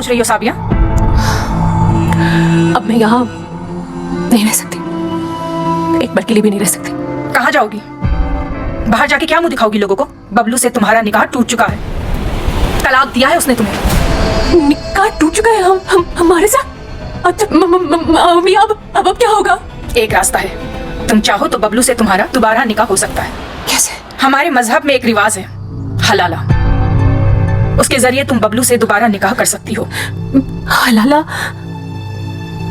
सोच रही हो साबिया? अब मैं यहाँ नहीं रह सकती, एक बार के लिए भी नहीं रह सकती। कहाँ जाओगी? बाहर जाके क्या मुंह दिखाओगी लोगों को? बबलू से तुम्हारा निकाह टूट चुका है, तलाक दिया है उसने तुम्हें। निकाह टूट चुका है हमारे साथ? अच्छा मम्मी अब क्या होगा? एक रास्ता है, तुम चाहो तो बबलू से तुम्हारा दोबारा निकाह हो सकता है। कैसे? हमारे मजहब में एक रिवाज है, हलाला। उसके जरिए तुम बबलू से दोबारा निकाह कर सकती हो। हलाला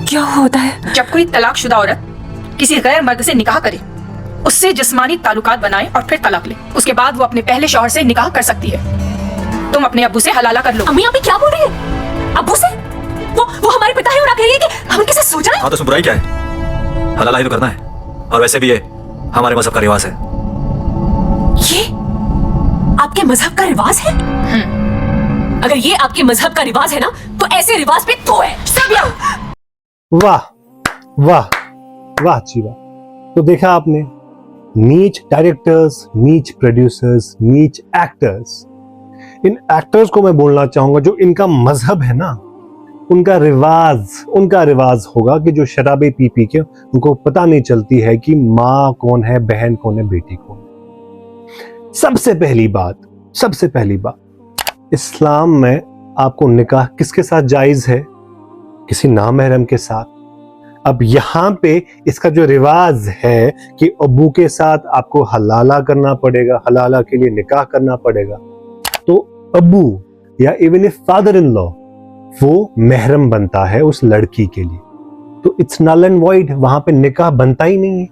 क्या होता है? जब कोई तलाकशुदा औरत किसी गैर मर्द से निकाह करे, उससे जिस्मानी ताल्लुकात बनाए और फिर तलाक ले, उसके बाद वो अपने पहले शौहर से निकाह कर सकती है। तुम अपने अब्बू से हलाला कर लो। अम्मी अभी क्या बोल रही है? अब्बू से? वो हमारे पिता है और आप कह रही है कि हम उनके साथ सो जाएं? हाँ तो उसमें बुराई क्या है? हलाला ही तो करना है, और वैसे भी ये हमारे मजहब का रिवाज है। ये आपके मजहब का रिवाज है? अगर ये आपके मजहब का रिवाज है ना, तो ऐसे रिवाज पे तो है। साबिया! वाह वाह वाह जी वाह। तो देखा आपने, नीच डायरेक्टर्स, नीच प्रोड्यूसर्स, नीच एक्टर्स। इन एक्टर्स को मैं बोलना चाहूंगा, जो इनका मजहब है ना, उनका रिवाज होगा कि जो शराबे पी पी के उनको पता नहीं चलती है कि माँ कौन है, बहन कौन है, बेटी कौन है। सबसे पहली बात, इस्लाम में आपको निकाह किसके साथ जायज है? किसी नामहरम के साथ। अब यहाँ पे इसका जो रिवाज है कि अब्बू के साथ आपको हलाला करना पड़ेगा, हलाला के लिए निकाह करना पड़ेगा, तो अब्बू या even if father in law वो महरम बनता है उस लड़की के लिए, तो इट्स नल एंड वॉइड, वहां पे निकाह बनता ही नहीं है।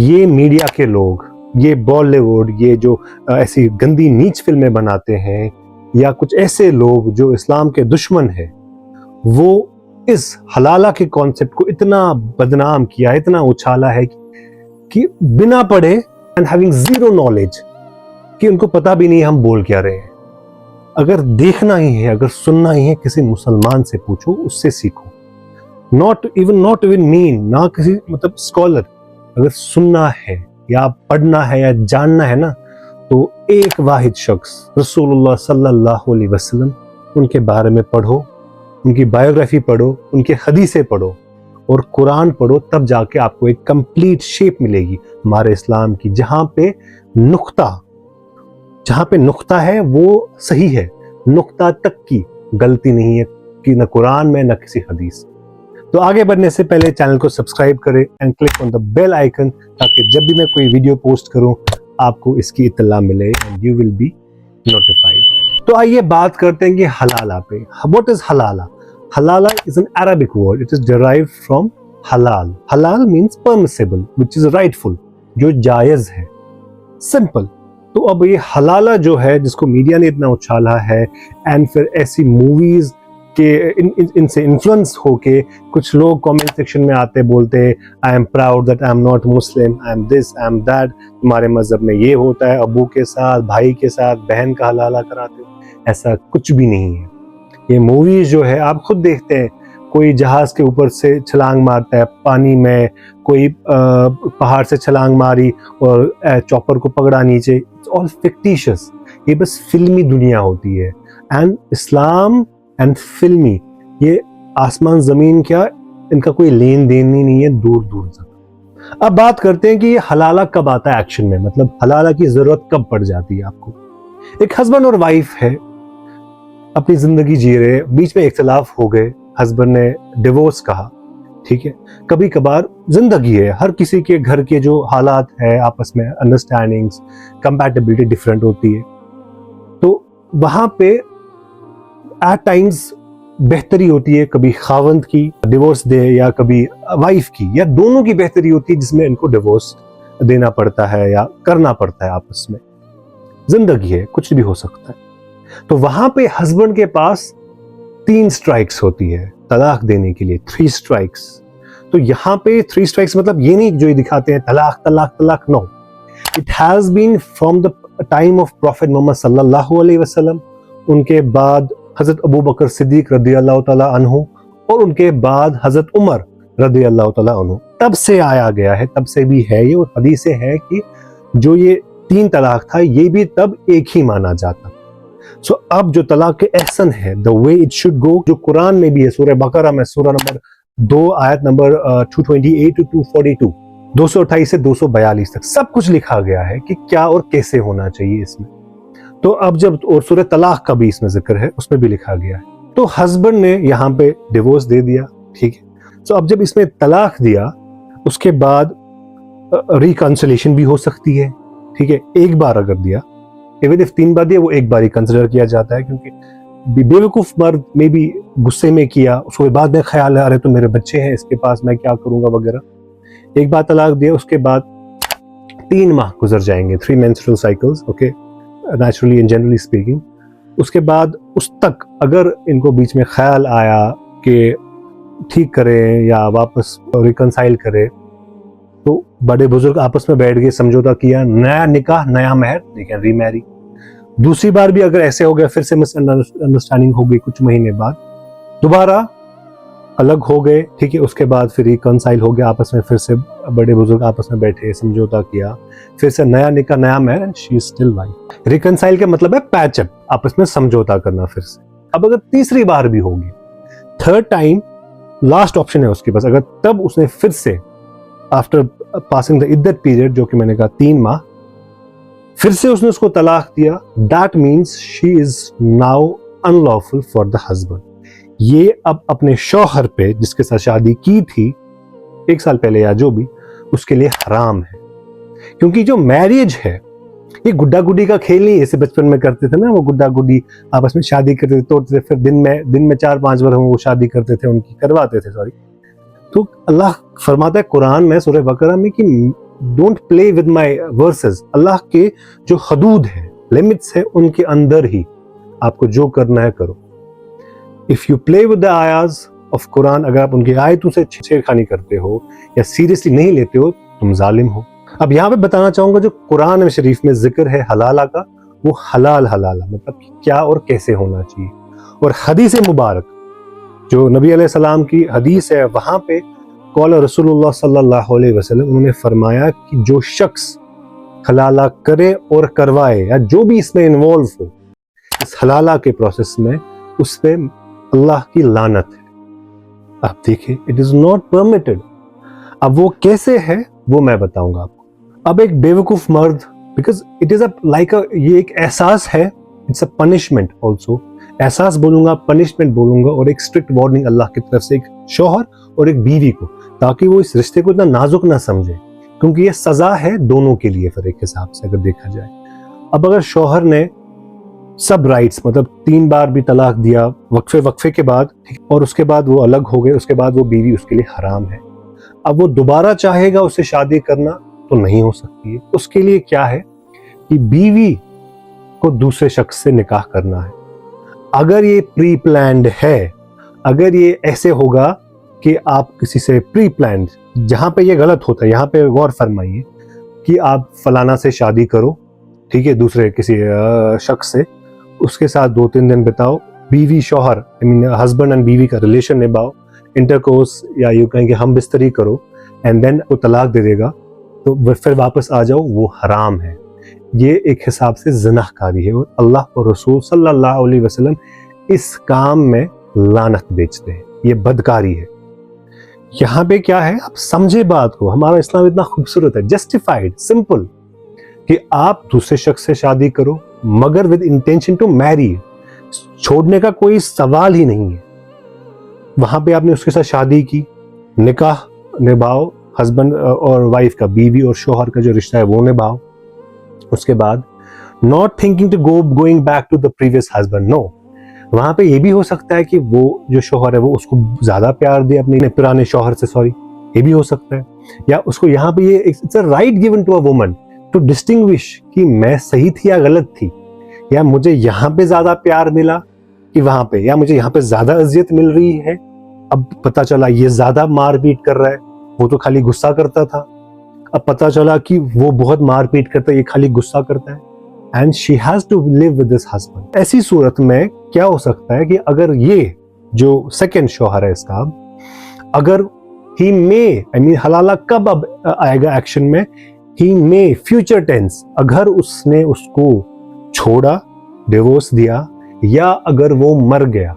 ये मीडिया के लोग, ये बॉलीवुड, ये जो ऐसी गंदी नीच फिल्में बनाते हैं, या कुछ ऐसे लोग जो इस्लाम के दुश्मन है, वो इस हलाला के कॉन्सेप्ट को इतना बदनाम किया, इतना उछाला है कि बिना पढ़े एंड हैविंग जीरो नॉलेज, कि उनको पता भी नहीं हम बोल क्या रहे हैं। अगर देखना ही है, अगर सुनना ही है, किसी मुसलमान से पूछो, उससे सीखो। नॉट इवन मीन, ना किसी मतलब स्कॉलर। अगर सुनना है या पढ़ना है या जानना है ना, तो एक वाहिद शख्स रसूलुल्लाह सल्लल्लाहु अलैहि वसल्लम, उनके बारे में पढ़ो, उनकी बायोग्राफी पढ़ो, उनके हदीसें पढ़ो और कुरान पढ़ो, तब जाके आपको एक कंप्लीट शेप मिलेगी हमारे इस्लाम की, जहाँ पे नुक्ता है वो सही है, नुक्ता तक की गलती नहीं है कि न कुरान में न किसी हदीस। तो आगे बढ़ने से पहले चैनल को सब्सक्राइब करें and click on the bell icon, ताकि जब भी मैं कोई वीडियो पोस्ट करूं आपको इसकी इत्तला मिले and you will be notified. तो आइए बात करते हैं कि हलाला पे। What is halala? Halala is an Arabic word, it is derived from halal. Halal means permissible, which is rightful, जो जायज है, सिंपल। तो अब ये हलाला जो है, जिसको मीडिया ने इतना उछाला है, एंड फिर ऐसी मूवीज के इनसे इन्फ्लुएंस होके कुछ लोग कमेंट सेक्शन में आते बोलते, I am proud that I am not Muslim, I am this, I am that, तुम्हारे मजहब में ये होता है, अबू के साथ, भाई के साथ, बहन का हलाला कराते हो। ऐसा कुछ भी नहीं है। ये मूवीज जो है आप खुद देखते हैं, कोई जहाज के ऊपर से छलांग मारता है पानी में, कोई पहाड़ से छलांग मारी और चॉपर को पकड़ा नीचे, इट्स ऑल फिक्टिशियस। ये बस फिल्मी दुनिया होती है। एंड इस्लाम एंड फिल्मी, ये आसमान जमीन क्या, इनका कोई लेन देन ही नहीं है, दूर दूर तक। अब बात करते हैं कि ये हलाला कब आता है एक्शन में, मतलब हलाला की जरूरत कब पड़ जाती है आपको। एक हस्बैंड और वाइफ है, अपनी जिंदगी जी रहे, बीच में इख्तिलाफ हो गए, हस्बैंड ने डिवोर्स कहा, ठीक है। कभी कभार जिंदगी है, हर किसी के घर के जो हालात है, आपस में अंडरस्टैंडिंग्स, कंपैटिबिलिटी डिफरेंट होती है, तो वहां पे एट टाइम्स बेहतरी होती है, कभी खावंद की डिवोर्स दे या कभी वाइफ की, या दोनों की बेहतरी होती है जिसमें इनको डिवोर्स देना पड़ता है या करना पड़ता है। आपस में जिंदगी है, कुछ भी हो सकता है। तो वहां पे हस्बैंड के पास 3 स्ट्राइक्स होती है तलाक देने के लिए, 3 स्ट्राइक्स। तो यहाँ पे 3 स्ट्राइक्स मतलब ये नहीं जो ये दिखाते हैं तलाक तलाक तलाक, no, it has been from the time of prophet Muhammad सल्लल्लाहु अलैहि वसल्लम, उनके बाद हजरत अबू बकर सिद्दीक रदी अल्लाह तआला अन्हु, और उनके बाद हजरत उमर रदी अल्लाह तआला अन्हु। तब से आया गया है, तब से भी है ये, और हदीसें हैं कि जो ये 3 तलाक था ये भी तब एक ही माना जाता। सो अब जो तलाक के एहसन है, the way it should go, जो कुरान में भी है, सूरह बकरा में सूरह नंबर 2 आयत नंबर 228 टू 242, 228 से 242 तक सब कुछ लिखा गया है कि क्या और कैसे होना चाहिए इसमें। तो अब जब, और सूरह तलाक का भी इसमें जिक्र है, उसमें भी लिखा गया है। तो हस्बैंड ने यहाँ पे डिवोर्स दे दिया, ठीक है। तो अब जब इसमें तलाक दिया, उसके बाद रिकंसिलेशन भी हो सकती है, ठीक है। एक बार अगर दिया, इवन इफ 3 बार दिया, वो एक बार ही कंसिडर किया जाता है, क्योंकि बेवकूफ मर्द में भी गुस्से में किया, उसके बाद में ख्याल आ रहा है तो मेरे बच्चे हैं इसके पास, मैं क्या करूंगा वगैरह। एक बार तलाक दिया, उसके बाद 3 माह गुजर जाएंगे, 3 menstrual cycles, okay, naturally and generally speaking. उसके बाद उस तक अगर इनको बीच में ख्याल आया कि ठीक करें या वापस रिकंसाइल करें, तो बड़े बुजुर्ग आपस में बैठ गए, समझौता किया, नया निकाह नया महर, दे कैन रीमैरी। दूसरी बार भी अगर ऐसे हो गया, फिर से मिसअंडरस्टैंडिंग हो गई कुछ महीने बाद, दोबारा अलग हो गए, ठीक है। उसके बाद फिर रिकंसाइल हो गया आपस में, फिर से बड़े बुजुर्ग आपस में बैठे, समझौता किया, फिर से नया निकाह नया महर, and she is still wife. Reconcile का मतलब है पैचअप, आपस में समझौता करना फिर से। अब अगर तीसरी बार भी होगी, थर्ड टाइम लास्ट ऑप्शन है उसके पास, अगर तब उसने फिर से after passing the iddat period, जो कि मैंने कहा 3 माह, फिर से उसने उसको तलाक दिया, that means she is now unlawful for the husband. ये अब अपने शौहर पे, जिसके साथ शादी की थी 1 साल पहले या जो भी, उसके लिए हराम है। क्योंकि जो मैरिज है, ये गुड्डा गुड्डी का खेल नहीं है, जैसे बचपन में करते थे ना, वो गुड्डा गुड्डी आपस में शादी करते थे, तोड़ते थे, फिर दिन में 4-5 बार वो शादी करते थे, उनकी करवाते थे, सॉरी। तो अल्लाह फरमाता है कुरान में सूरह बकरा में कि don't play with my verses. Allah के जो हदूद है, लिमिट्स है, उनके अंदर ही आपको जो करना है करो। If you play with the आयाज ऑफ कुरान, अगर आप उनकी आयतों से छेड़खानी करते हो या सीरियसली नहीं लेते हो, तुम जालिम हो। अब यहाँ पे बताना चाहूंगा, जो कुरान शरीफ में जिक्र है हलाला का, वो हलाल हलाला मतलब क्या और कैसे होना चाहिए। और हदीस मुबारक, जो नबी अलैहि सलाम की हदीस है, वहां पे कौल रसूलुल्लाह सल्लल्लाहु अलैहि वसल्लम, उन्होंने फरमाया कि जो शख्स हलाला करे और करवाए, या जो भी इसमें इन्वॉल्व हो इस हलाला के प्रोसेस में, उस पे अल्लाह की लानत है। आप देखिए, इट इज नॉट परमिटेड। अब वो कैसे है वो मैं बताऊंगा आपको। अब एक बेवकूफ मर्द, बिकॉज इट इज लाइक ये एक एहसास है, इट्स अ पनिशमेंट ऑल्सो। एहसास बोलूंगा, पनिशमेंट बोलूंगा, और एक स्ट्रिक्ट वार्निंग अल्लाह की तरफ से एक शौहर और एक बीवी को, ताकि वो इस रिश्ते को इतना नाजुक ना समझे, क्योंकि ये सजा है दोनों के लिए फिर एक हिसाब से अगर देखा जाए। अब अगर शौहर ने सब राइट्स, मतलब 3 बार भी तलाक दिया वक्फे के बाद, और उसके बाद वो अलग हो गए, उसके बाद वो बीवी उसके लिए हराम है। अब वो दोबारा चाहेगा उससे शादी करना तो नहीं हो सकती है। उसके लिए क्या है कि बीवी को दूसरे शख्स से निकाह करना है। अगर ये प्री प्लान्ड है, अगर ये ऐसे होगा कि आप किसी से प्री प्लान्ड, जहां पे ये गलत होता है, यहाँ पे गौर फरमाइए कि आप फलाना से शादी करो, ठीक है, दूसरे किसी शख्स से, उसके साथ 2-3 दिन बिताओ, बीवी शौहर, आई मीन हस्बैंड एंड बीवी का रिलेशन निभाओ, इंटरकोर्स या यूं कहेंगे हम बिस्तरी करो, एंड देन वो तलाक दे देगा, तो फिर वापस आ जाओ, वो हराम है। ये एक हिसाब से ज़िनाहकारी है, और अल्लाह और रसूल सल्लल्लाहु अलैहि वसल्लम इस काम में लानत बेचते हैं। ये बदकारी है। यहाँ पे क्या है, आप समझे बात को। हमारा इस्लाम इतना खूबसूरत है, जस्टिफाइड, सिंपल, कि आप दूसरे शख्स से शादी करो मगर विद इंटेंशन टू मैरी। छोड़ने का कोई सवाल ही नहीं है। वहां पे आपने उसके साथ शादी की, निकाह निभाओ, हस्बैंड और वाइफ का, बीवी और शौहर का जो रिश्ता है वो निभाओ। उसके बाद not thinking to going back to the previous husband, no. वहां पे ये भी हो सकता है कि वो जो शौहर है वो उसको ज्यादा प्यार दे अपने पुराने शौहर से, सॉरी, ये भी हो सकता है। या उसको यहाँ पे ये it's a right given to a woman to distinguish कि मैं सही थी या गलत थी, या मुझे यहाँ पे ज्यादा प्यार मिला कि वहां पे, या मुझे यहाँ पे ज्यादा अजियत मिल रही है। अब पता चला ये ज्यादा मारपीट कर रहा है, वो तो खाली गुस्सा करता था। अब पता चला कि वो बहुत मारपीट करता है, ये खाली गुस्सा करता है, and she has to live with this husband. ऐसी सूरत में क्या हो सकता है कि अगर ये जो सेकंड शौहर है इसका, अगर ही मे, आई मीन हलाला कब अब आएगा एक्शन में, ही मे, फ्यूचर टेंस, अगर उसने उसको छोड़ा डिवोर्स दिया, या अगर वो मर गया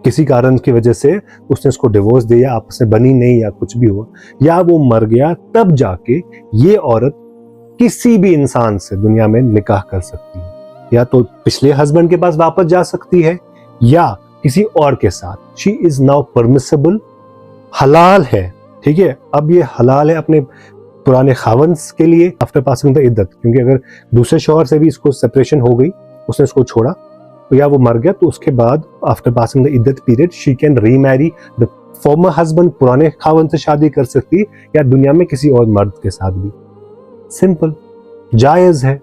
किसी कारण की वजह से, उसने उसको डिवोर्स दिया, आपस में बनी नहीं या कुछ भी हुआ, या वो मर गया, तब जाके ये औरत किसी भी इंसान से दुनिया में निकाह कर सकती है। या तो पिछले हस्बैंड के पास वापस जा सकती है या किसी और के साथ। शी इज नाउ परमिसेबल, हलाल है, ठीक है। अब ये हलाल है अपने पुराने खावंस के लिए आफ्टर पासिंग द इद्दत, क्योंकि अगर दूसरे शौहर से भी इसको सेपरेशन हो गई, उसने इसको छोड़ा या वो मर गया, तो उसके बाद after passing the iddat period she can remarry the former husband, पुराने खावंद से शादी कर सकती है, या दुनिया में किसी और मर्द के साथ भी। सिंपल, जायज है।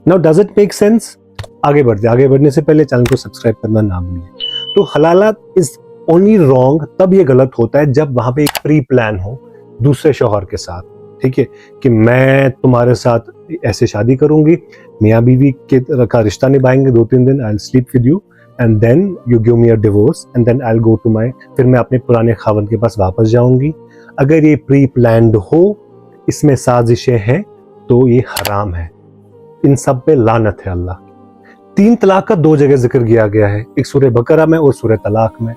Now does it make sense? आगे बढ़ने से पहले चैनल को सब्सक्राइब करना ना भूलिए। तो हलाला इज ओनली रॉन्ग तब ये गलत होता है जब वहां पे एक प्री प्लान हो दूसरे शौहर के साथ, ठीक है, कि मैं तुम्हारे साथ ऐसे शादी करूंगी, मियाँ बीवी के का रिश्ता निभाएंगे 2-3 दिन, I will sleep with you and then you give me a divorce and then I will go to my, फिर मैं अपने पुराने खावंद के पास वापस जाऊंगी। अगर ये प्री प्लान्ड हो, इसमें साजिशें हैं, तो ये हराम है। इन सब पे लानत है अल्लाह। 3 तलाक का 2 जगह जिक्र किया गया है, एक सूरह बकरा में और सूरह तलाक में।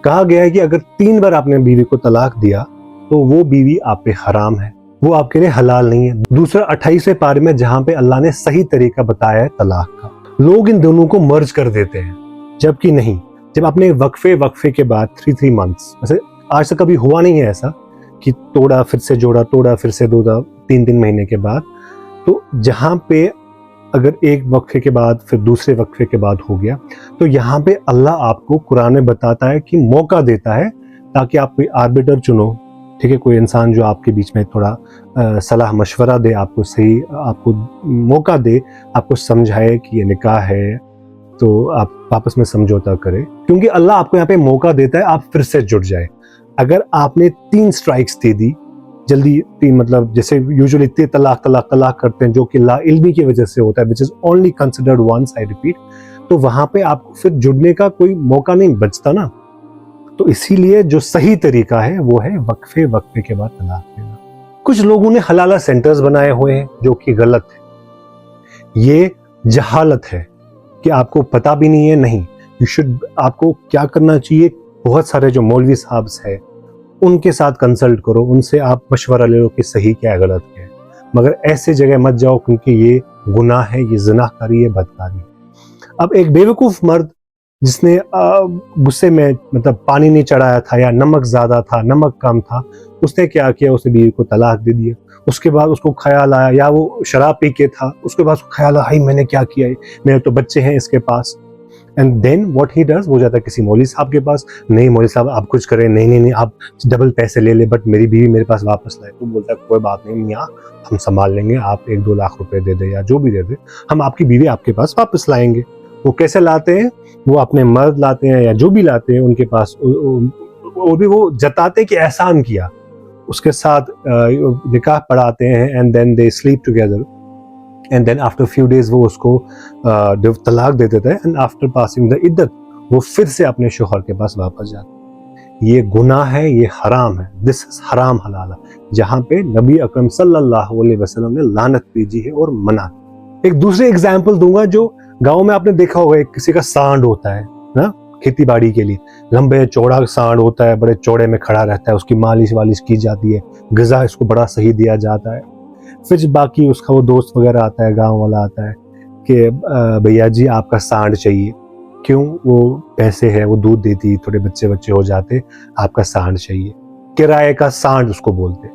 कहा गया है कि अगर 3 बार आपने बीवी को तलाक दिया तो वो बीवी आप पे हराम है, वो आपके लिए हलाल नहीं है। दूसरा 28वें पारे में जहां पे अल्लाह ने सही तरीका बताया है तलाक का, लोग इन दोनों को मर्ज कर देते हैं, जबकि नहीं। जब आपने वक्फे के बाद 3 मंथ्स, वैसे आज तक कभी हुआ नहीं है ऐसा कि तोड़ा फिर से जोड़ा, तोड़ा फिर से जोड़ा 3 महीने के बाद, तो जहां पे अगर एक वक्फे के बाद फिर दूसरे वक्फे के बाद हो गया, तो यहाँ पे अल्लाह आपको कुरान में बताता है कि मौका देता है ताकि आप कोई आर्बिटर चुनो, ठीक है, कोई इंसान जो आपके बीच में थोड़ा सलाह मशवरा दे, आपको सही, आपको मौका दे, आपको समझाए कि ये निकाह है, तो आप आपस में समझौता करें, क्योंकि अल्लाह आपको यहाँ पे मौका देता है आप फिर से जुड़ जाए। अगर आपने 3 स्ट्राइक्स दे दी जल्दी, 3 मतलब जैसे यूजुअली तलाक करते हैं, जो कि ला इल्मी की वजह से होता है, which is only considered once, I repeat, तो वहां पे आपको फिर जुड़ने का कोई मौका नहीं बचता ना। तो इसीलिए जो सही तरीका है वो है वक्फे के बाद तलाक देना। कुछ लोगों ने हलाला सेंटर्स बनाए हुए हैं जो कि गलत है। ये जहालत है कि आपको पता भी नहीं है। नहीं, यू शुड, आपको क्या करना चाहिए, बहुत सारे जो मौलवी साहब हैं उनके साथ कंसल्ट करो, उनसे आप मशवरा ले लो कि सही क्या है गलत क्या है, मगर ऐसे जगह मत जाओ क्योंकि ये गुनाह है, ये ज़िनाकारी है, बदकारी है। अब एक बेवकूफ मर्द जिसने गुस्से में मतलब पानी नहीं चढ़ाया था या नमक ज्यादा था, नमक कम था, उसने क्या किया, उसने बीवी को तलाक दे दिया। उसके बाद उसको ख्याल आया, या वो शराब पी के था, उसके बाद उसको ख्याल आया मैंने क्या किया है, मेरे तो बच्चे हैं इसके पास। And then what he does, वो जाता है किसी मौलवी साहब के पास, नहीं मौलवी साहब आप कुछ करें, नहीं आप डबल पैसे ले ले, बट मेरी बीवी मेरे पास वापस लाए। तो बोलता है कोई बात नहीं मियाँ, हम संभाल लेंगे, आप 1-2 लाख रुपए दे दे या जो भी दे दे, हम आपकी बीवी आपके पास वापस लाएंगे। वो कैसे लाते हैं, वो अपने मर्द लाते हैं या जो भी लाते हैं उनके पास, वो भी वो जताते कि एहसान किया, उसके साथ निकाह पढ़ाते हैं, and then they sleep together, and then after few days वो उसको तलाक दे देता है, एंड आफ्टर पासिंग द इद्दत वो फिर से अपने शोहर के पास वापस जाता है। ये गुनाह है, ये हराम है, दिस इज हराम हलाला, जहाँ पे नबी अकरम सल्लल्लाहु अलैहि वसल्लम ने लानत भेजी है और मना। एक दूसरे एग्जाम्पल दूंगा, जो गांव में आपने देखा होगा, एक किसी का सांड होता है ना, खेती बाड़ी के लिए लंबे चौड़ा सांड होता है, बड़े चौड़े में खड़ा रहता है, उसकी मालिश वालिश की जाती है, ग़िज़ा इसको बड़ा सही दिया जाता है। फिर बाकी उसका वो दोस्त वगैरह आता है, गांव वाला आता है कि भैया जी आपका सांड चाहिए, क्यों, वो पैसे है, वो दूध देती, थोड़े बच्चे हो जाते, आपका सांड चाहिए, किराए का सांड उसको बोलते।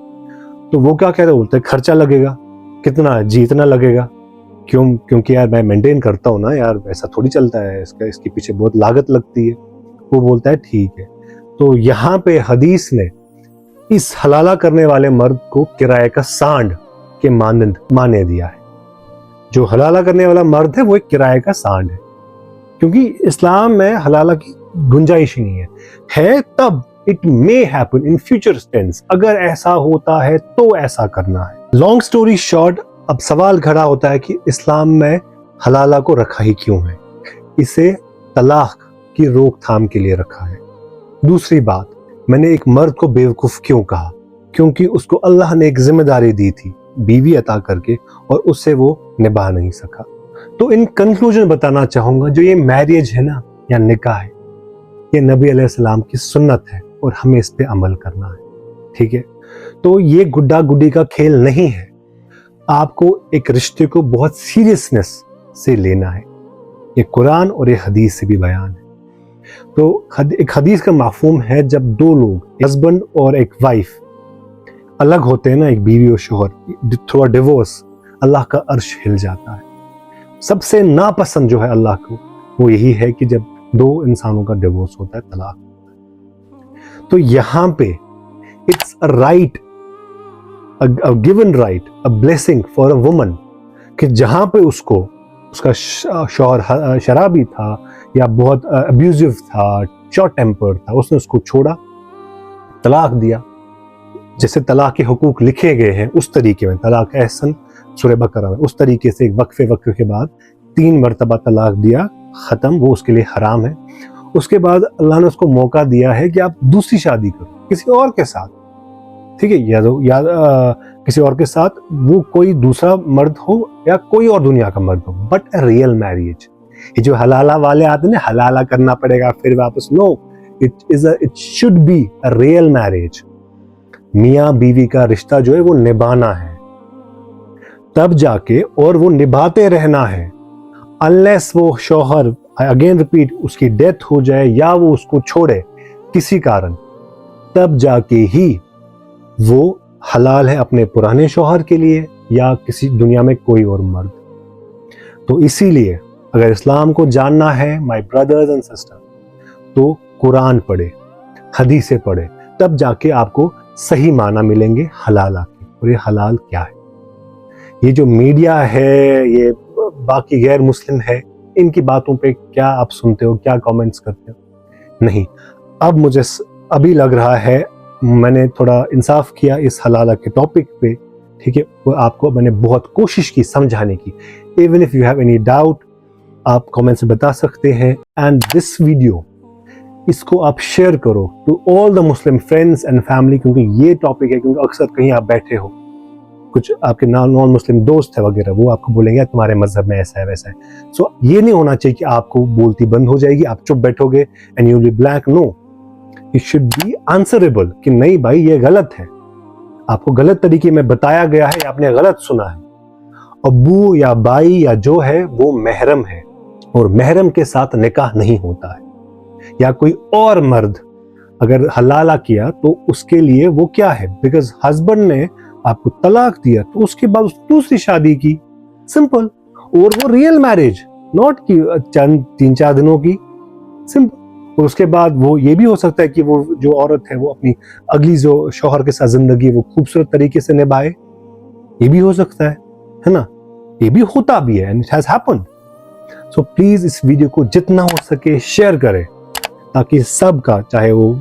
तो वो क्या कहते, बोलते खर्चा लगेगा, कितना जी, इतना लगेगा, क्योंकि यार मैं मेंटेन करता हूँ ना यार, ऐसा थोड़ी चलता है, इसके पीछे बहुत लागत लगती है। वो बोलता है ठीक है। तो यहाँ पे हदीस ने इस हलाला करने वाले मर्द को किराए का सांड के मानंद माने दिया है। जो हलाला करने वाला मर्द है वो एक किराए का सांड है, क्योंकि इस्लाम में हलाला की गुंजाइश ही नहीं है तब it may happen in future tense, अगर ऐसा होता है तो ऐसा करना है। लॉन्ग स्टोरी शॉर्ट, अब सवाल खड़ा होता है कि इस्लाम में हलाला को रखा ही क्यों है? इसे तलाक की रोकथाम के लिए रखा है। दूसरी बात, मैंने एक मर्द को बेवकूफ क्यों कहा? क्योंकि उसको अल्लाह ने एक जिम्मेदारी दी थी बीवी अता करके, और उससे वो निभा नहीं सका। تو ان کنکلوژن بتانا چاہوں گا جو یہ میریج ہے نا یا نکاح ہے یہ نبی علیہ السلام کی سنت ہے اور ہمیں اس پہ عمل کرنا ہے. ٹھیک ہے, تو یہ گڈا گڈی کا کھیل نہیں ہے. آپ کو ایک رشتے کو بہت سیریسنس سے لینا ہے. یہ قرآن اور یہ حدیث سے بھی بیان ہے. تو ایک حدیث کا مفہوم ہے جب دو لوگ ہسبینڈ اور ایک وائف الگ ہوتے ہیں نا, ایک بیوی اور شوہر, تھرو ڈیورس اللہ کا عرش ہل جاتا ہے. سب سے ناپسند جو ہے اللہ کو وہ یہی ہے کہ جب دو انسانوں کا ڈیورس ہوتا ہے, طلاق ہوتا ہے. تو یہاں پہ it's a right, a given right, a blessing for a woman کہ جہاں پہ اس کا شوہر شرابی تھا یا بہت ابیوزو تھا, شارٹ ٹیمپر تھا, اس نے اس کو چھوڑا, طلاق دیا. جیسے طلاق کے حقوق لکھے گئے ہیں اس طریقے میں, طلاق احسن سورہ بقرہ میں اس طریقے سے ایک وقفے کے بعد 3 مرتبہ طلاق دیا, ختم, وہ اس کے لیے حرام ہے. اس کے بعد اللہ نے اس کو موقع دیا ہے کہ آپ دوسری شادی کرو کسی اور کے ساتھ. ٹھیک ہے, یا کسی اور کے ساتھ, وہ کوئی دوسرا مرد ہو یا کوئی اور دنیا کا مرد ہو, بٹ اے ریئل میریج. یہ جو حلالہ والے آتے ہیں نا, حلالہ کرنا پڑے گا پھر واپس, no, it should be a real marriage. میاں بیوی کا رشتہ جو ہے وہ نبھانا ہے تب جا کے, اور وہ نبھاتے رہنا ہے. انلیس وہ شوہر, اگین ریپیٹ, اس کی ڈیتھ ہو جائے یا وہ اس کو چھوڑے کسی کارن, تب جا کے ہی وہ حلال ہے اپنے پرانے شوہر کے لیے یا کسی دنیا میں کوئی اور مرد. تو اسی لیے اگر اسلام کو جاننا ہے مائی بردرز اینڈ سسٹر, تو قرآن پڑھے, حدیثیں پڑھے, تب جا کے آپ کو صحیح معنی ملیں گے حلالہ کے. اور یہ حلال کیا ہے, یہ جو میڈیا ہے, یہ باقی غیر مسلم ہے, ان کی باتوں پہ کیا آپ سنتے ہو, کیا کامنٹس کرتے ہو؟ نہیں, اب مجھے ابھی لگ رہا ہے میں نے تھوڑا انصاف کیا اس حلالہ کے ٹاپک پہ. ٹھیک ہے, وہ آپ کو میں نے بہت کوشش کی سمجھانے کی. Even if you have any doubt آپ کامنٹس میں بتا سکتے ہیں. اینڈ دس ویڈیو, اس کو آپ شیئر کرو to all the Muslim friends and family, کیونکہ یہ ٹاپک ہے, کیونکہ اکثر کہیں آپ بیٹھے ہو, کچھ آپ کے نان مسلم دوست ہے وغیرہ, وہ آپ کو بولیں گے تمہارے مذہب میں ایسا ہے ویسا ہے. سو یہ نہیں ہونا چاہیے کہ آپ کو بولتی بند ہو جائے گی, آپ چپ بیٹھو گے and you will be blank. No, it should be answerable کہ نہیں بھائی یہ غلط ہے, آپ کو غلط طریقے میں بتایا گیا ہے یا آپ نے غلط سنا ہے. ابو یا بھائی یا جو ہے وہ محرم ہے, اور محرم کے ساتھ نکاح نہیں ہوتا ہے. یا کوئی اور مرد اگر حلالہ کیا تو اس کے لیے وہ کیا ہے, بیکاز ہسبینڈ نے آپ کو طلاق دیا تو اس کے بعد دوسری شادی کی, سمپل. اور وہ ریئل میرج, ناٹ کی 3-4 دنوں کی, سمپل. اور اس کے بعد وہ یہ بھی ہو سکتا ہے کہ وہ جو عورت ہے وہ اپنی اگلی جو شوہر کے ساتھ زندگی وہ خوبصورت طریقے سے نبھائے, یہ بھی ہو سکتا ہے نا, یہ بھی ہوتا بھی ہے, and it has happened. So please اس ویڈیو کو جتنا ہو سکے شیئر کریں تاکہ سب کا, چاہے وہ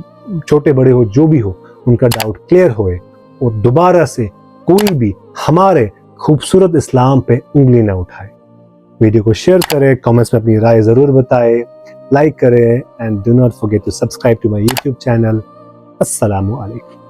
چھوٹے بڑے ہو جو بھی ہو, ان کا ڈاؤٹ کلیئر ہوئے اور دوبارہ سے کوئی بھی ہمارے خوبصورت اسلام پہ انگلی نہ اٹھائے. ویڈیو کو شیئر کریں, کامنٹس میں اپنی رائے ضرور بتائیں, لائک کریں, and do not forget to subscribe to my YouTube channel. السلام علیکم.